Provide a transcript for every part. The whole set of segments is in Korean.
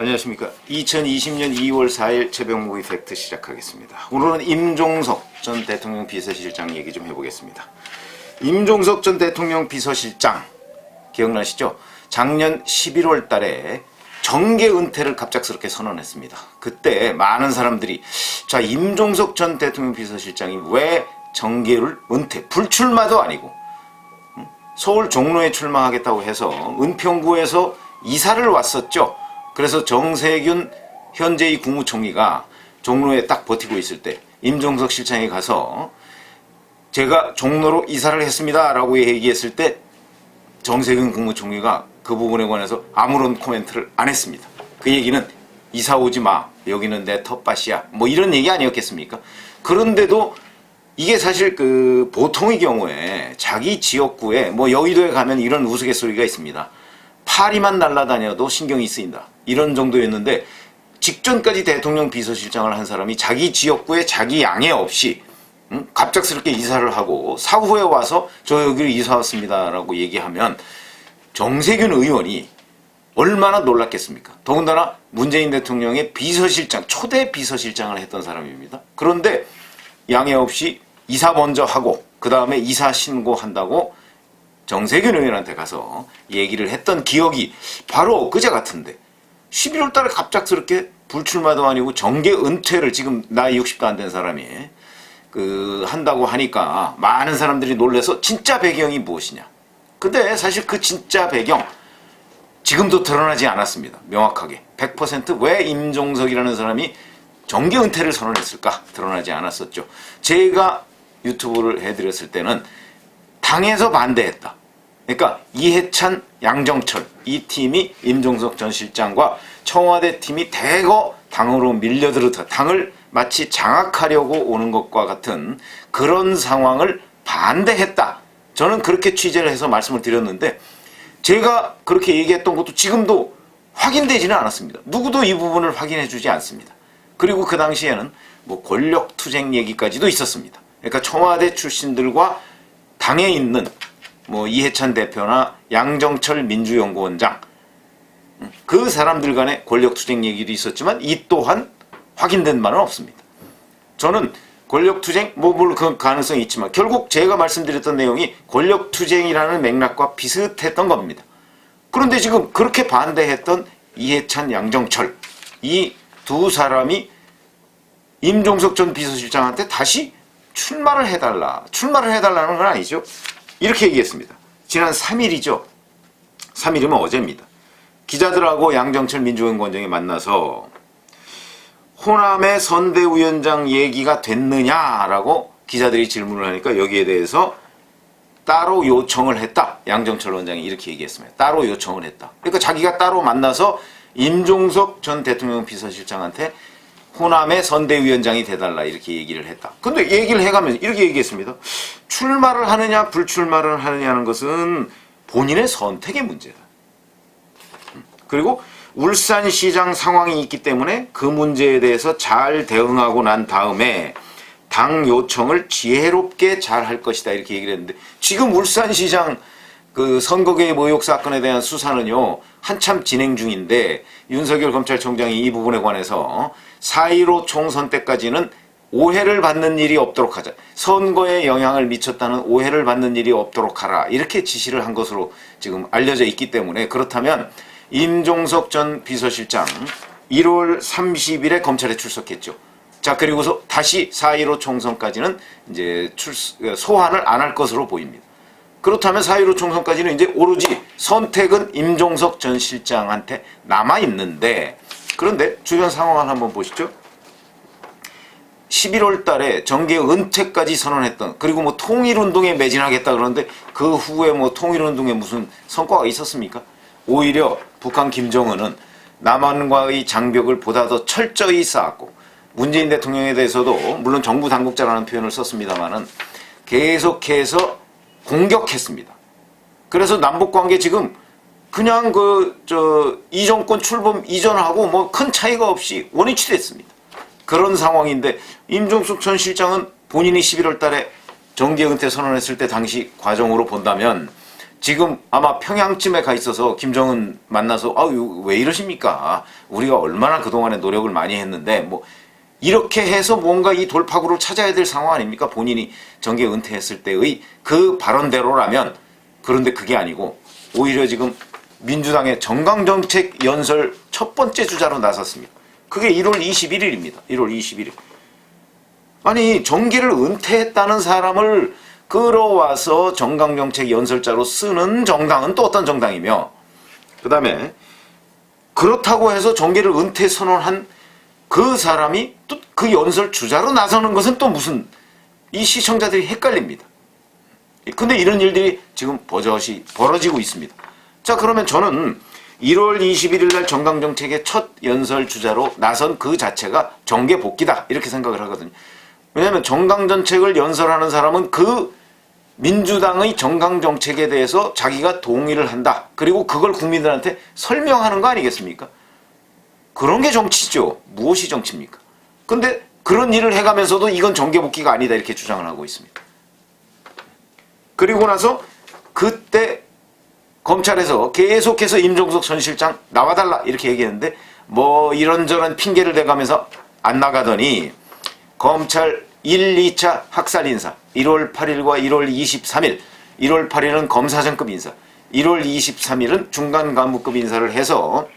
안녕하십니까. 2020년 2월 4일 새벽 모의 팩트 시작하겠습니다. 오늘은 임종석 전 대통령 비서실장 얘기 좀 해보겠습니다. 임종석 전 대통령 비서실장 기억나시죠? 작년 11월 달에 정계 은퇴를 갑작스럽게 선언했습니다. 그때 많은 사람들이 자, 임종석 전 대통령 비서실장이 왜 정계를 은퇴, 불출마도 아니고 서울 종로에 출마하겠다고 해서 은평구에서 이사를 왔었죠. 그래서 정세균 현재의 국무총리가 종로에 딱 버티고 있을 때 임종석 실장이 가서 제가 종로로 이사를 했습니다 라고 얘기했을 때 정세균 국무총리가 그 부분에 관해서 아무런 코멘트를 안 했습니다. 그 얘기는 이사 오지 마, 여기는 내 텃밭이야, 뭐 이런 얘기 아니었겠습니까? 그런데도 이게 사실 그 보통의 경우에 자기 지역구에 뭐 여의도에 가면 이런 우스갯소리가 있습니다. 파리만 날아다녀도 신경이 쓰인다, 이런 정도였는데 직전까지 대통령 비서실장을 한 사람이 자기 지역구에 자기 양해 없이 갑작스럽게 이사를 하고 사후에 와서 저 여기로 이사 왔습니다 라고 얘기하면 정세균 의원이 얼마나 놀랐겠습니까? 더군다나 문재인 대통령의 비서실장, 초대 비서실장을 했던 사람입니다. 그런데 양해 없이 이사 먼저 하고 그 다음에 이사 신고한다고 정세균 의원한테 가서 얘기를 했던 기억이 바로 그제 같은데 11월 달에 갑작스럽게 불출마도 아니고 정계 은퇴를 지금 나이 60도 안 된 사람이 한다고 하니까 많은 사람들이 놀라서 진짜 배경이 무엇이냐. 근데 사실 그 진짜 배경 지금도 드러나지 않았습니다. 명확하게 100% 왜 임종석이라는 사람이 정계 은퇴를 선언했을까 드러나지 않았었죠. 제가 유튜브를 해드렸을 때는 당에서 반대했다. 그러니까 이해찬, 양정철 이 팀이 임종석 전 실장과 청와대 팀이 대거 당으로 밀려들어서 당을 마치 장악하려고 오는 것과 같은 그런 상황을 반대했다. 저는 그렇게 취재를 해서 말씀을 드렸는데 제가 그렇게 얘기했던 것도 지금도 확인되지는 않았습니다. 누구도 이 부분을 확인해 주지 않습니다. 그리고 그 당시에는 뭐 권력투쟁 얘기까지도 있었습니다. 그러니까 청와대 출신들과 당에 있는 뭐 이해찬 대표나 양정철 민주연구원장 그 사람들 간의 권력투쟁 얘기도 있었지만 이 또한 확인된 바는 없습니다. 저는 권력투쟁 물론 그 가능성이 있지만 결국 제가 말씀드렸던 내용이 권력투쟁이라는 맥락과 비슷했던 겁니다. 그런데 지금 그렇게 반대했던 이해찬, 양정철 이 두 사람이 임종석 전 비서실장한테 다시 출마를 해달라는 건 아니죠. 이렇게 얘기했습니다. 지난 3일이죠. 3일이면 어제입니다. 기자들하고 양정철 민주연구원장이 만나서 호남의 선대위원장 얘기가 됐느냐라고 기자들이 질문을 하니까 여기에 대해서 따로 요청을 했다. 양정철 원장이 이렇게 얘기했습니다. 따로 요청을 했다. 그러니까 자기가 따로 만나서 임종석 전 대통령 비서실장한테 호남의 선대위원장이 돼달라 이렇게 얘기를 했다. 근데 얘기를 해가면서 이렇게 얘기했습니다. 출마를 하느냐 불출마를 하느냐는 것은 본인의 선택의 문제다. 그리고 울산시장 상황이 있기 때문에 그 문제에 대해서 잘 대응하고 난 다음에 당 요청을 지혜롭게 잘 할 것이다 이렇게 얘기를 했는데 지금 울산시장 그 선거 개입 의혹 사건에 대한 수사는요 한참 진행 중인데 윤석열 검찰총장이 이 부분에 관해서 4.15 총선 때까지는 오해를 받는 일이 없도록 하자, 선거에 영향을 미쳤다는 오해를 받는 일이 없도록 하라 이렇게 지시를 한 것으로 지금 알려져 있기 때문에 그렇다면 임종석 전 비서실장 1월 30일에 검찰에 출석했죠. 자, 그리고서 다시 4.15 총선까지는 이제 소환을 안 할 것으로 보입니다. 그렇다면 4.15 총선까지는 이제 오로지 선택은 임종석 전 실장한테 남아있는데 그런데 주변 상황을 한번 보시죠. 11월 달에 정계 은퇴까지 선언했던 그리고 뭐 통일운동에 매진하겠다 그러는데 그 후에 뭐 통일운동에 무슨 성과가 있었습니까? 오히려 북한 김정은은 남한과의 장벽을 보다 더 철저히 쌓았고 문재인 대통령에 대해서도 물론 정부 당국자라는 표현을 썼습니다만은 계속해서 공격했습니다. 그래서 남북관계 지금 그냥 이 정권 출범 이전하고 뭐 큰 차이가 없이 원위치 됐습니다. 그런 상황인데 임종석 전 실장은 본인이 11월 달에 정계 은퇴 선언했을 때 당시 과정으로 본다면 지금 아마 평양쯤에 가 있어서 김정은 만나서 왜 이러십니까? 우리가 얼마나 그동안에 노력을 많이 했는데 뭐 이렇게 해서 뭔가 이 돌파구를 찾아야 될 상황 아닙니까? 본인이 정계 은퇴했을 때의 그 발언대로라면. 그런데 그게 아니고 오히려 지금 민주당의 정강정책 연설 첫 번째 주자로 나섰습니다. 그게 1월 21일입니다. 1월 21일. 아니 정계를 은퇴했다는 사람을 끌어와서 정강정책 연설자로 쓰는 정당은 또 어떤 정당이며, 그 다음에 그렇다고 해서 정계를 은퇴 선언한 그 사람이 또 그 연설 주자로 나서는 것은 또 무슨, 이 시청자들이 헷갈립니다. 근데 이런 일들이 지금 버젓이 벌어지고 있습니다. 자, 그러면 저는 1월 21일 날 정강정책의 첫 연설 주자로 나선 그 자체가 정계 복귀다 이렇게 생각을 하거든요. 왜냐하면 정강정책을 연설하는 사람은 그 민주당의 정강정책에 대해서 자기가 동의를 한다. 그리고 그걸 국민들한테 설명하는 거 아니겠습니까? 그런 게 정치죠. 무엇이 정치입니까? 근데 그런 일을 해가면서도 이건 정계복귀가 아니다 이렇게 주장을 하고 있습니다. 그리고 나서 그때 검찰에서 계속해서 임종석 전 실장 나와달라 이렇게 얘기했는데 뭐 이런저런 핑계를 대가면서 안 나가더니 검찰 1, 2차 학살 인사 1월 8일과 1월 23일 1월 8일은 검사장급 인사 1월 23일은 중간 간부급 인사를 해서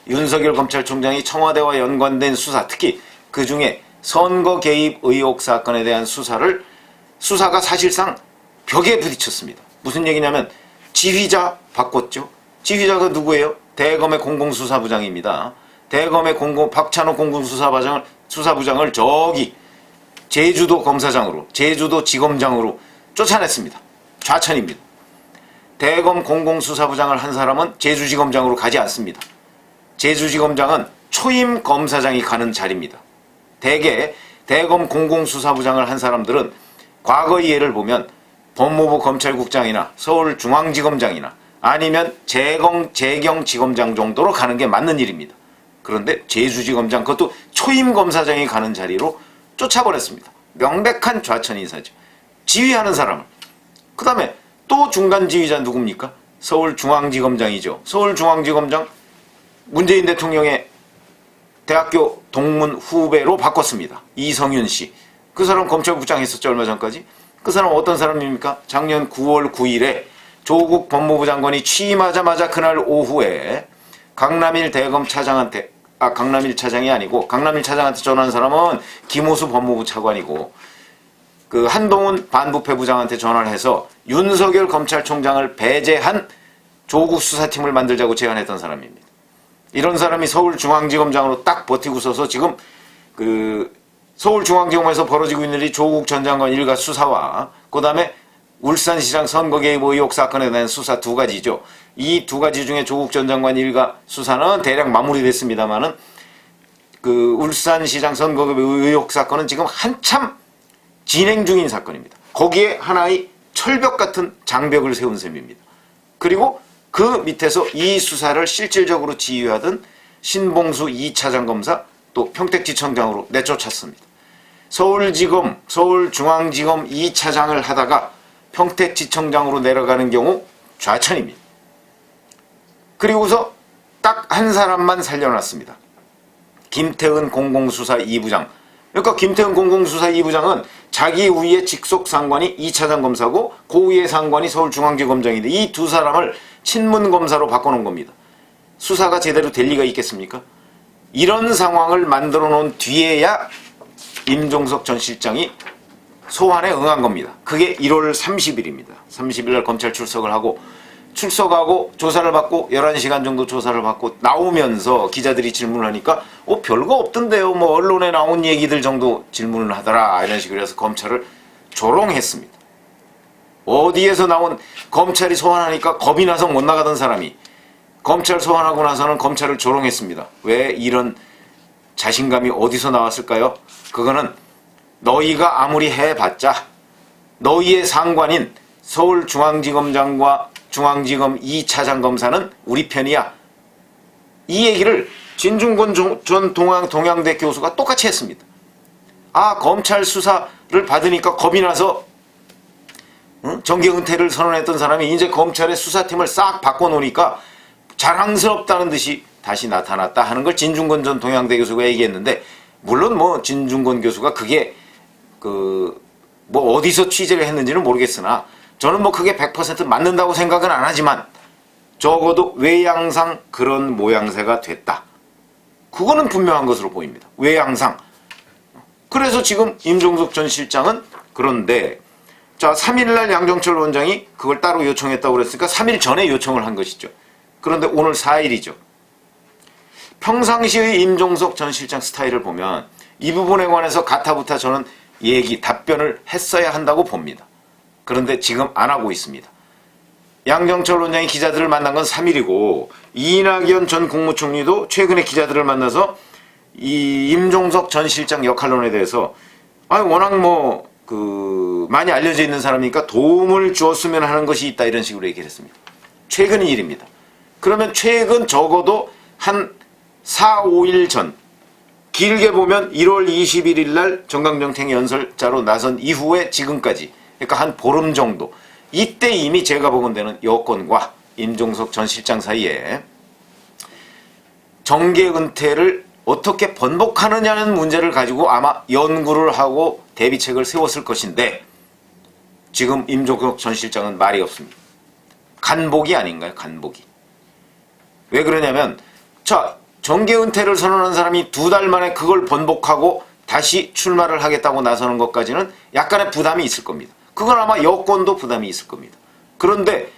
윤석열 검찰총장이 청와대와 연관된 수사, 특히 그중에 선거 개입 의혹 사건에 대한 수사가 사실상 벽에 부딪혔습니다. 무슨 얘기냐면 지휘자 바꿨죠. 지휘자가 누구예요? 대검의 공공수사부장입니다. 대검의 박찬호 공공수사부장을 저기 제주도 검사장으로, 제주도 지검장으로 쫓아냈습니다. 좌천입니다. 대검 공공수사부장을 한 사람은 제주지검장으로 가지 않습니다. 제주지검장은 초임 검사장이 가는 자리입니다. 대개 대검 공공수사부장을 한 사람들은 과거의 예를 보면 법무부 검찰국장이나 서울중앙지검장이나 아니면 재경지검장 정도로 가는 게 맞는 일입니다. 그런데 제주지검장, 그것도 초임 검사장이 가는 자리로 쫓아버렸습니다. 명백한 좌천 인사죠. 지휘하는 사람을. 그 다음에 또 중간 지휘자 누굽니까? 서울중앙지검장이죠. 서울중앙지검장 문재인 대통령의 대학교 동문 후배로 바꿨습니다. 이성윤 씨. 그 사람 검찰국장 했었죠, 얼마 전까지. 그 사람 어떤 사람입니까? 작년 9월 9일에 조국 법무부 장관이 취임하자마자 그날 오후에 강남일 대검 차장한테, 강남일 차장이 아니고 강남일 차장한테 전화한 사람은 김호수 법무부 차관이고 그 한동훈 반부패 부장한테 전화를 해서 윤석열 검찰총장을 배제한 조국 수사팀을 만들자고 제안했던 사람입니다. 이런 사람이 서울중앙지검장으로 딱 버티고 서서 지금 그 서울중앙지검에서 벌어지고 있는 일이 조국 전 장관 일가 수사와 그 다음에 울산시장 선거 개입 의혹 사건에 대한 수사 두 가지죠. 이 두 가지 중에 조국 전 장관 일가 수사는 대략 마무리됐습니다만은 그 울산시장 선거 개입 의혹 사건은 지금 한참 진행 중인 사건입니다. 거기에 하나의 철벽 같은 장벽을 세운 셈입니다. 그리고 그 밑에서 이 수사를 실질적으로 지휘하던 신봉수 2차장 검사 또 평택지청장으로 내쫓았습니다. 서울지검, 서울중앙지검 2차장을 하다가 평택지청장으로 내려가는 경우 좌천입니다. 그리고서 딱 한 사람만 살려놨습니다. 김태은 공공수사 2부장. 그러니까 김태은 공공수사 2부장은 자기 위에 직속 상관이 2차장 검사고 그 위에 상관이 서울중앙지검장인데 이 두 사람을 친문검사로 바꿔놓은 겁니다. 수사가 제대로 될 리가 있겠습니까? 이런 상황을 만들어 놓은 뒤에야 임종석 전 실장이 소환에 응한 겁니다. 그게 1월 30일입니다. 30일 날 검찰 출석하고 조사를 받고 11시간 정도 조사를 받고 나오면서 기자들이 질문을 하니까 별거 없던데요. 뭐 언론에 나온 얘기들 정도 질문을 하더라. 이런 식으로 해서 검찰을 조롱했습니다. 어디에서 나온 검찰이 소환하니까 겁이 나서 못 나가던 사람이 검찰 소환하고 나서는 검찰을 조롱했습니다. 왜 이런 자신감이 어디서 나왔을까요? 그거는 너희가 아무리 해봤자 너희의 상관인 서울중앙지검장과 중앙지검 2차장 검사는 우리 편이야. 이 얘기를 진중권 전 동양대 교수가 똑같이 했습니다. 검찰 수사를 받으니까 겁이 나서 정계 은퇴를 선언했던 사람이 이제 검찰의 수사팀을 싹 바꿔놓으니까 자랑스럽다는 듯이 다시 나타났다 하는 걸 진중권 전 동양대 교수가 얘기했는데, 물론 뭐 진중권 교수가 그게 뭐 어디서 취재를 했는지는 모르겠으나 저는 뭐 그게 100% 맞는다고 생각은 안 하지만 적어도 외양상 그런 모양새가 됐다. 그거는 분명한 것으로 보입니다. 외양상. 그래서 지금 임종석 전 실장은, 그런데 자 3일날 양정철 원장이 그걸 따로 요청했다고 그랬으니까 3일 전에 요청을 한 것이죠. 그런데 오늘 4일이죠. 평상시의 임종석 전 실장 스타일을 보면 이 부분에 관해서 가타부타 저는 답변을 했어야 한다고 봅니다. 그런데 지금 안 하고 있습니다. 양정철 원장이 기자들을 만난 건 3일이고 이낙연 전 국무총리도 최근에 기자들을 만나서 이 임종석 전 실장 역할론에 대해서 워낙 많이 알려져 있는 사람이니까 도움을 주었으면 하는 것이 있다, 이런 식으로 얘기를 했습니다. 최근 일입니다. 그러면 최근 적어도 한 4, 5일 전, 길게 보면 1월 21일 날 정강정택 연설자로 나선 이후에 지금까지, 그러니까 한 보름 정도, 이때 이미 제가 보건대는 여권과 임종석 전 실장 사이에 정계 은퇴를 어떻게 번복하느냐는 문제를 가지고 아마 연구를 하고 대비책을 세웠을 것인데, 지금 임종석 전 실장은 말이 없습니다. 간복이 아닌가요? 간복이. 왜 그러냐면, 자, 정계 은퇴를 선언한 사람이 2달 만에 그걸 번복하고 다시 출마를 하겠다고 나서는 것까지는 약간의 부담이 있을 겁니다. 그건 아마 여권도 부담이 있을 겁니다. 그런데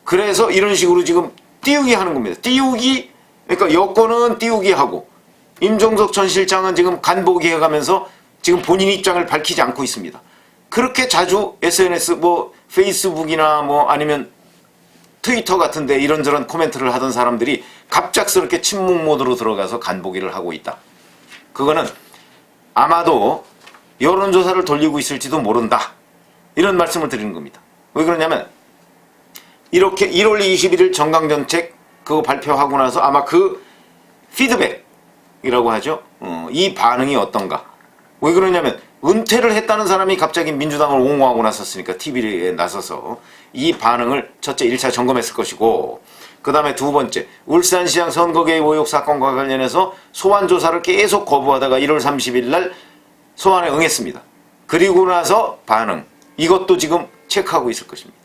그래서 이런 식으로 지금 띄우기 하는 겁니다. 띄우기, 그러니까 여권은 띄우기 하고 임종석 전 실장은 지금 간보기 해가면서 지금 본인 입장을 밝히지 않고 있습니다. 그렇게 자주 SNS, 페이스북이나 아니면 트위터 같은데 이런저런 코멘트를 하던 사람들이 갑작스럽게 침묵 모드로 들어가서 간보기를 하고 있다. 그거는 아마도 여론조사를 돌리고 있을지도 모른다, 이런 말씀을 드리는 겁니다. 왜 그러냐면 이렇게 1월 21일 정강정책 그거 발표하고 나서 아마 그 피드백이라고 하죠. 이 반응이 어떤가. 왜 그러냐면 은퇴를 했다는 사람이 갑자기 민주당을 옹호하고 나섰으니까 TV에 나서서 이 반응을 첫째 1차 점검했을 것이고, 그 다음에 두 번째, 울산시장 선거 개입 의혹 사건과 관련해서 소환 조사를 계속 거부하다가 1월 30일 날 소환에 응했습니다. 그리고 나서 반응, 이것도 지금 체크하고 있을 것입니다.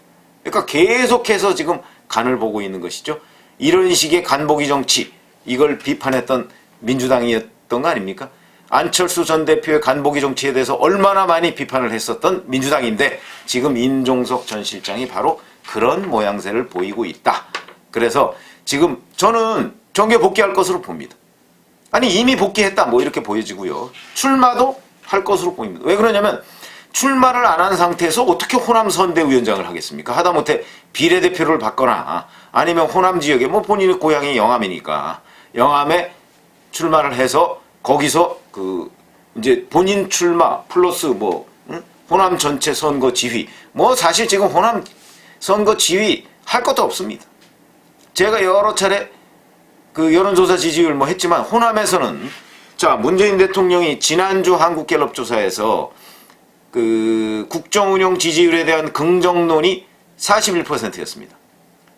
그러니까 계속해서 지금 간을 보고 있는 것이죠. 이런 식의 간보기 정치, 이걸 비판했던 민주당이었던 거 아닙니까? 안철수 전 대표의 간보기 정치에 대해서 얼마나 많이 비판을 했었던 민주당인데 지금 임종석 전 실장이 바로 그런 모양새를 보이고 있다. 그래서 지금 저는 정계 복귀할 것으로 봅니다. 아니 이미 복귀했다 이렇게 보여지고요. 출마도 할 것으로 보입니다. 왜 그러냐면 출마를 안 한 상태에서 어떻게 호남 선대위원장을 하겠습니까? 하다못해 비례대표를 받거나 아니면 호남 지역에 본인의 고향이 영암이니까 영암에 출마를 해서 거기서 이제 본인 출마 플러스 호남 전체 선거 지휘, 사실 지금 호남 선거 지휘 할 것도 없습니다. 제가 여러 차례 여론조사 지지율 했지만 호남에서는, 자, 문재인 대통령이 지난주 한국갤럽 조사에서 국정운영 지지율에 대한 긍정론이 41%였습니다.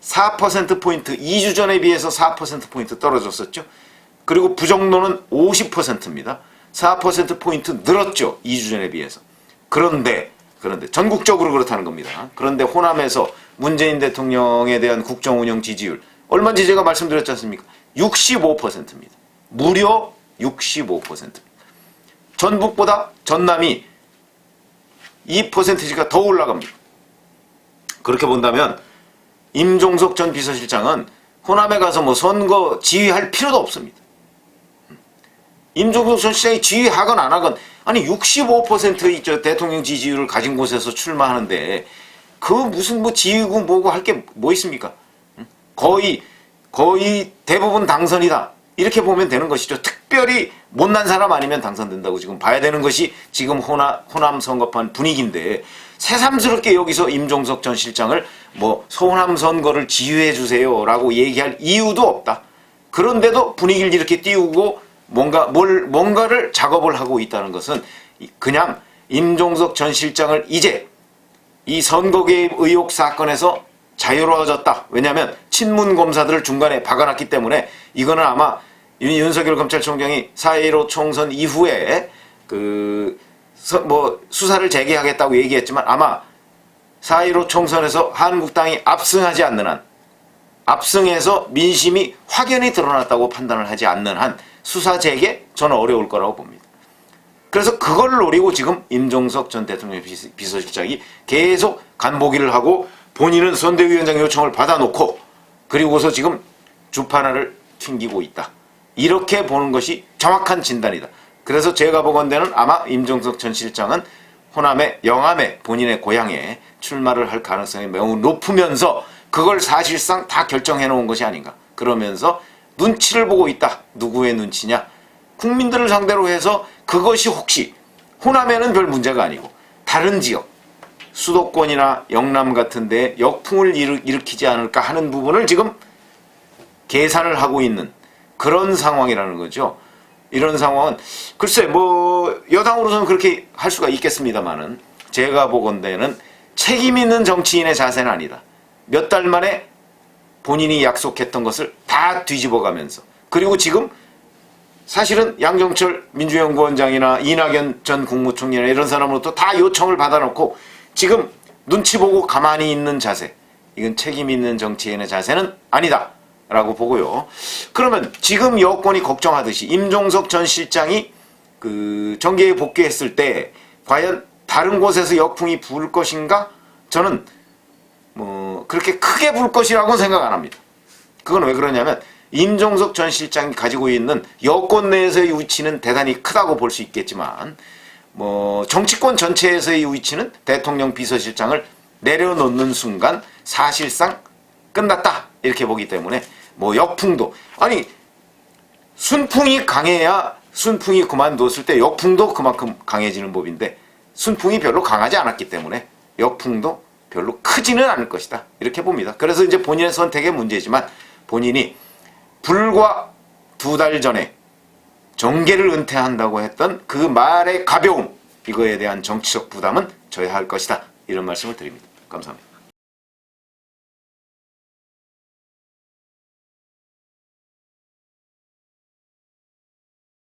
4%포인트, 2주 전에 비해서 4%포인트 떨어졌었죠. 그리고 부정론은 50%입니다. 4%포인트 늘었죠. 2주 전에 비해서. 그런데 전국적으로 그렇다는 겁니다. 그런데 호남에서 문재인 대통령에 대한 국정운영 지지율 얼마인지 제가 말씀드렸지 않습니까? 65%입니다. 무려 65%입니다. 전북보다 전남이 2%가 더 올라갑니다. 그렇게 본다면 임종석 전 비서실장은 호남에 가서 선거 지휘할 필요도 없습니다. 임종석 전 실장이 지휘하건 안 하건, 아니 65%의 대통령 지지율을 가진 곳에서 출마하는데 무슨 지휘고 뭐고 할 게 뭐 있습니까? 거의 대부분 당선이다, 이렇게 보면 되는 것이죠. 특별히 못난 사람 아니면 당선된다고 지금 봐야 되는 것이 지금 호남 선거판 분위기인데, 새삼스럽게 여기서 임종석 전 실장을 호남 선거를 지휘해 주세요 라고 얘기할 이유도 없다. 그런데도 분위기를 이렇게 띄우고 뭔가를 작업을 하고 있다는 것은 그냥 임종석 전 실장을 이제 이 선거 개입 의혹 사건에서 자유로워졌다. 왜냐하면 친문 검사들을 중간에 박아놨기 때문에 이거는 아마 윤석열 검찰총장이 4.15 총선 이후에 수사를 재개하겠다고 얘기했지만 아마 4.15 총선에서 한국당이 압승하지 않는 한, 압승해서 민심이 확연히 드러났다고 판단을 하지 않는 한 수사 재개 저는 어려울 거라고 봅니다. 그래서 그걸 노리고 지금 임종석 전 대통령 비서실장이 계속 간보기를 하고 본인은 선대위원장 요청을 받아놓고 그리고서 지금 주판화를 튕기고 있다. 이렇게 보는 것이 정확한 진단이다. 그래서 제가 보건대는 아마 임종석 전 실장은 호남의 영암에 본인의 고향에 출마를 할 가능성이 매우 높으면서 그걸 사실상 다 결정해 놓은 것이 아닌가. 그러면서 눈치를 보고 있다. 누구의 눈치냐? 국민들을 상대로 해서 그것이 혹시 호남에는 별 문제가 아니고 다른 지역 수도권이나 영남 같은 데 역풍을 일으키지 않을까 하는 부분을 지금 계산을 하고 있는 그런 상황이라는 거죠. 이런 상황은 글쎄 여당으로서는 그렇게 할 수가 있겠습니다만은 제가 보건대는 책임 있는 정치인의 자세는 아니다. 몇 달 만에 본인이 약속했던 것을 다 뒤집어가면서 그리고 지금 사실은 양정철 민주연구원장이나 이낙연 전 국무총리나 이런 사람으로부터 다 요청을 받아놓고 지금 눈치 보고 가만히 있는 자세, 이건 책임 있는 정치인의 자세는 아니다 라고 보고요. 그러면 지금 여권이 걱정하듯이 임종석 전 실장이 정계에 복귀했을 때 과연 다른 곳에서 역풍이 불 것인가? 저는 그렇게 크게 불 것이라고 생각 안 합니다. 그건 왜 그러냐면 임종석 전 실장이 가지고 있는 여권 내에서의 위치는 대단히 크다고 볼 수 있겠지만 정치권 전체에서의 위치는 대통령 비서실장을 내려놓는 순간 사실상 끝났다 이렇게 보기 때문에 역풍도 아니 순풍이 강해야 순풍이 그만뒀을 때 역풍도 그만큼 강해지는 법인데 순풍이 별로 강하지 않았기 때문에 역풍도 별로 크지는 않을 것이다 이렇게 봅니다. 그래서 이제 본인의 선택의 문제지만 본인이 불과 2달 전에 정계를 은퇴한다고 했던 그 말의 가벼움 이거에 대한 정치적 부담은 져야 할 것이다 이런 말씀을 드립니다. 감사합니다.